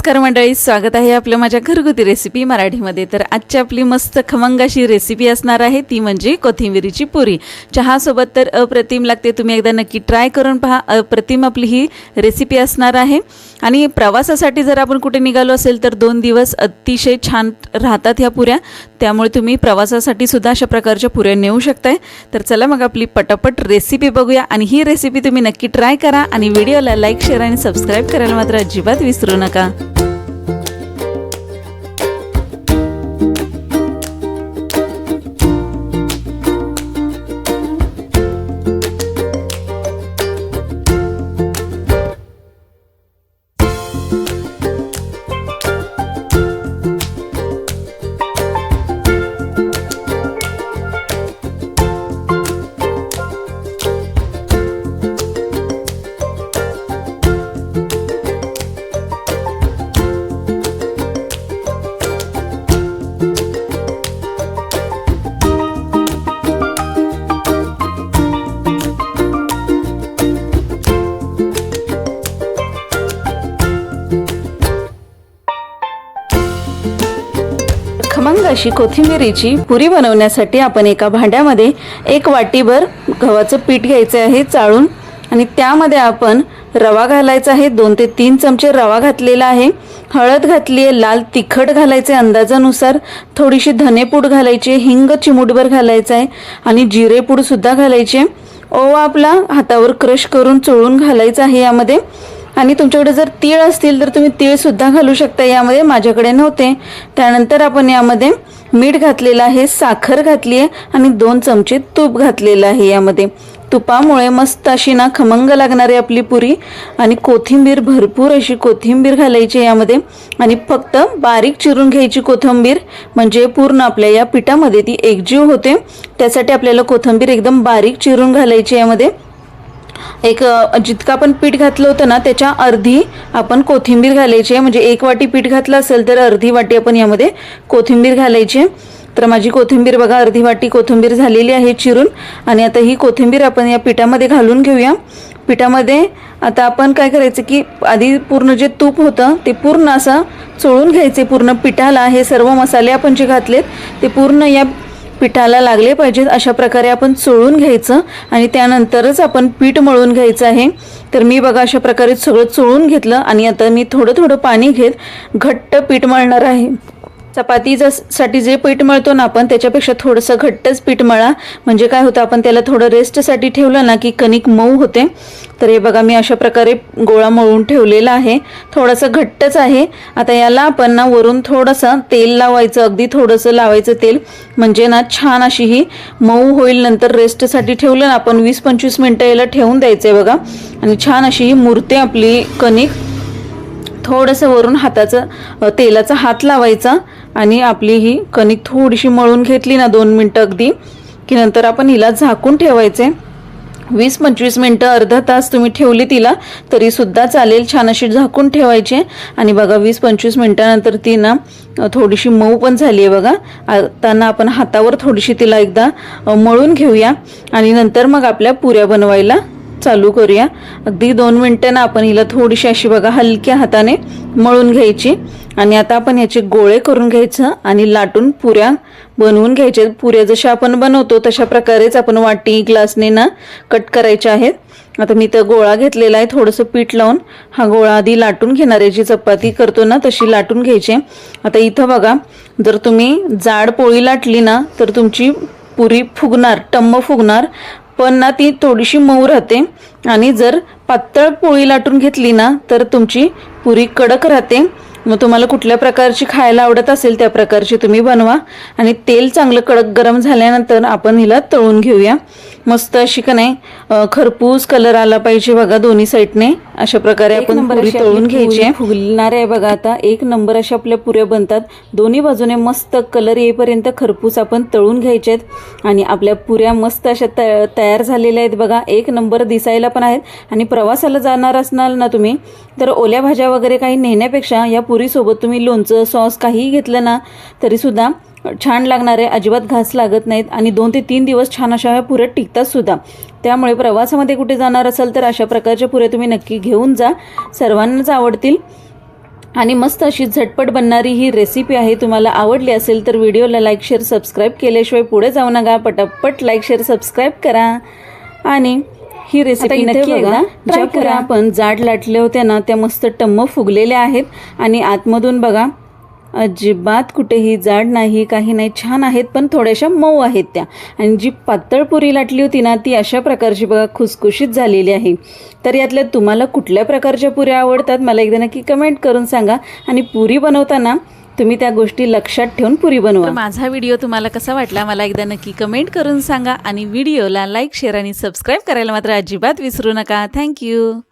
नमस्कार मंडळी, स्वागत आहे आपलं माझ्या घरगुती रेसिपी मराठीमध्ये। तर आजची आपली मस्त खमंग अशी रेसिपी असणार आहे, ती म्हणजे कोथिंबीरीची पुरी। चहासोबत तर अप्रतिम लागते, तुम्ही एकदा नक्की ट्राय करून पहा। अप्रतिम आपली ही रेसिपी असणार आहे। आणि प्रवासासाठी जर आपण कुठे निघालो असेल तर 2 दिवस अतिशय छान राहतात ह्या पुऱ्या, त्यामुळे तुम्ही प्रवासासाठी सुद्धा अशा प्रकारच्या पुऱ्या नेऊ शकताय। तर चला मग आपली पटापट रेसिपी बघूया आणि ही रेसिपी तुम्ही नक्की ट्राय करा आणि व्हिडिओला लाईक, शेअर आणि सबस्क्राइब करायला मात्र अजिबात विसरू नका। खमंग अशी कोथिंबीरीची पुरी बनवण्यासाठी आपण एका भांड्यामध्ये 1 वाटीभर गव्हाचं पीठ घ्यायचं आहे चाळून, आणि त्यामध्ये आपण रवा घालायचा आहे। 2 ते 3 चमचे रवा घातलेला आहे। हळद घातली आहे, लाल तिखट घालायचे अंदाजानुसार, थोडीशी धनेपूड घालायची, हिंग चिमूटभर घालायचा आहे आणि जिरेपूड सुद्धा घालायचे। ओवा आपला हातावर क्रश करून चोळून घालायचा आहे यामध्ये। आणि तुमच्याकडे जर तीळ असतील तर तुम्ही तीळ सुद्धा घालू शकता यामध्ये, माझ्याकडे नव्हते। त्यानंतर आपण यामध्ये मीठ घातलेलं आहे, साखर घातली आहे आणि 2 चमचे तूप घातलेलं आहे यामध्ये। तुपामुळे मस्त अशी ना खमंग लागणारी आपली पुरी। आणि कोथिंबीर, भरपूर अशी कोथिंबीर घालायची यामध्ये, आणि फक्त बारीक चिरून घ्यायची कोथिंबीर, म्हणजे पूर्ण आपल्या या पिठामध्ये ती एकजीव होते। त्यासाठी आपल्याला कोथिंबीर एकदम बारीक चिरून घालायची यामध्ये। जितका आपण पीठ घातलं होतं ना त्याच्या अर्धी आपण कोथिंबीर घालायची आहे, म्हणजे 1 वाटी पीठ घातलं असेल तर अर्धी वाटी आपण यामध्ये कोथिंबीर घालायची। तर माझी कोथिंबीर बघा, अर्धी वाटी कोथिंबीर झालेली आहे चिरून। आणि आता ही कोथिंबीर आपण या पिठामध्ये घालून घेऊया। पिठामध्ये आता आपण काय करायचं की आधी पूर्ण जे तूप होतं ते पूर्ण असं चोळून घ्यायचे पूर्ण पिठाला। हे सर्व मसाले आपण जे घातलेत ते पूर्ण या पिठाला लागले पाहिजेत, अशा प्रकारे आपण चोळून घ्यायचं आणि त्यानंतरच आपण पीठ मळून घ्यायचं आहे। तर मी बघा अशा प्रकारे सगळं चोळून घेतलं आणि आता मी थोडं थोडं पाणी घेत घट्ट पीठ मळणार आहे। चपातीसाठी जे पीठ मळतो ना आपण त्याच्यापेक्षा थोडंसं घट्टच पीठ मळा, म्हणजे काय होतं आपण त्याला थोडं रेस्टसाठी ठेवलं ना की कणिक मऊ होते। तर हे बघा मी अशा प्रकारे गोळा मळून ठेवलेला आहे, थोडंसं घट्टच आहे। आता याला आपण ना वरून थोडंसं तेल लावायचं, अगदी थोडंसं लावायचं तेल, म्हणजे ना छान अशी ही मऊ होईल। नंतर रेस्टसाठी ठेवलं ना आपण 20-25 मिनटं याला ठेवून द्यायचं आहे बघा, आणि छान अशी ही मुरते आपली कणिक। थोडंसं वरून तेलाचा हात लावायचा आणि आपली ही कणिक थोडीशी मळून घेतली ना 2 मिनटं अगदी, की नंतर आपण हिला झाकून ठेवायचे। 20-25 मिनटं, अर्धा तास तुम्ही ठेवली तिला तरी सुद्धा चालेल, छान अशी झाकून ठेवायचे। आणि बघा 20-25 मिनटानंतर ती ना थोडीशी मऊ पण झाली आहे बघा। आता ना आपण हातावर थोडीशी तिला एकदा मळून घेऊया आणि नंतर मग आपल्या पुऱ्या बनवायला चालू करूया। अगदी 2 मिनटं ना आपण हिला थोडीशी अशी बघा हलक्या हाताने मळून घ्यायची। आणि आता आपण याचे गोळे करून घ्यायचं आणि लाटून पुऱ्या बनवून घ्यायचे। पुऱ्या जशा आपण बनवतो तशा प्रकारेच आपण वाटी ग्लासने ना कट करायच्या आहेत। आता मी तर गोळा घेतलेला आहे, थोडंसं पीठ लावून हा गोळा आधी लाटून घेणार आहे, जी चपाती करतो ना तशी लाटून घ्यायची। आता इथं बघा, जर तुम्ही जाड पोळी लाटली ना तर तुमची पुरी फुगणार, टम्म फुगणार, पण ना ती थोडीशी मऊ राहते। आणि जर पातळ पोळी लाटून घेतली ना तर तुमची पुरी कडक राहते। मग तुम्हाला कुठल्या प्रकारची खायला आवडत असेल त्या प्रकारची तुम्ही बनवा। आणि तेल चांगलं कडक गरम झाल्यानंतर आपण हिला तळून घेऊया। मस्त अशी का नाही खरपूस कलर आला पाहिजे बघा दोन्ही साईडने, अशा प्रकारे आपण पुरी तळून घ्यायची आहे। फुगणार आहे बघा आता, 1 नंबर अशा आपल्या पुऱ्या बनतात। दोन्ही बाजूने मस्त कलर येईपर्यंत खरपूस आपण तळून घ्यायचे आहेत। आणि आपल्या पुऱ्या मस्त अशा तयार झालेल्या आहेत बघा, 1 नंबर दिसायला पण आहेत। आणि प्रवासाला जाणार असणार ना तुम्ही तर ओल्या भाज्या वगैरे काही नेण्यापेक्षा या पुरीसोबत तुम्ही लोणचं, सॉस काहीही घेतलं ना तरी सुद्धा छान लागणार आहे, अजिबात घास लागत नाहीत आणि 2 ते 3 दिवस छान अशा ह्या पुऱ्या टिकतात सुद्धा। त्यामुळे प्रवासामध्ये कुठे जाणार असाल तर अशा प्रकारच्या पुऱ्या तुम्ही नक्की घेऊन जा, सर्वांनाच आवडतील। आणि मस्त अशी झटपट बनणारी ही रेसिपी आहे. तुम्हाला आवडली असेल तर व्हिडिओला लाईक शेअर सबस्क्राईब केल्याशिवाय पुढे जाऊ नका. पटापट लाईक शेअर सबस्क्राईब करा आणि ही रेसिपी नक्की एकदा ट्राय करा. आपण जाड लाटल्या होत्या ना, त्या मस्त टम्म फुगलेल्या आहेत आणि आतमधून बघा अजिबात कुठेही जाड नाही, काही नाही, छान आहेत, पण थोड्याशा मऊ आहेत त्या. आणि जी पातळ पुरी लाटली होती ना, ती अशा प्रकारची बघा खुसखुशीत झालेली आहे. तर यातल्या तुम्हाला कुठल्या प्रकारच्या पुऱ्या आवडतात मला एकदा नक्की कमेंट करून सांगा. आणि पुरी बनवताना तुम्ही त्या गोष्टी लक्षात ठेवून पुरी बनवा. माझा व्हिडिओ तुम्हाला कसा वाटला मला एकदा नक्की कमेंट करून सांगा आणि व्हिडिओला लाईक शेअर आणि सबस्क्राईब करायला मात्र अजिबात विसरू नका. थँक्यू.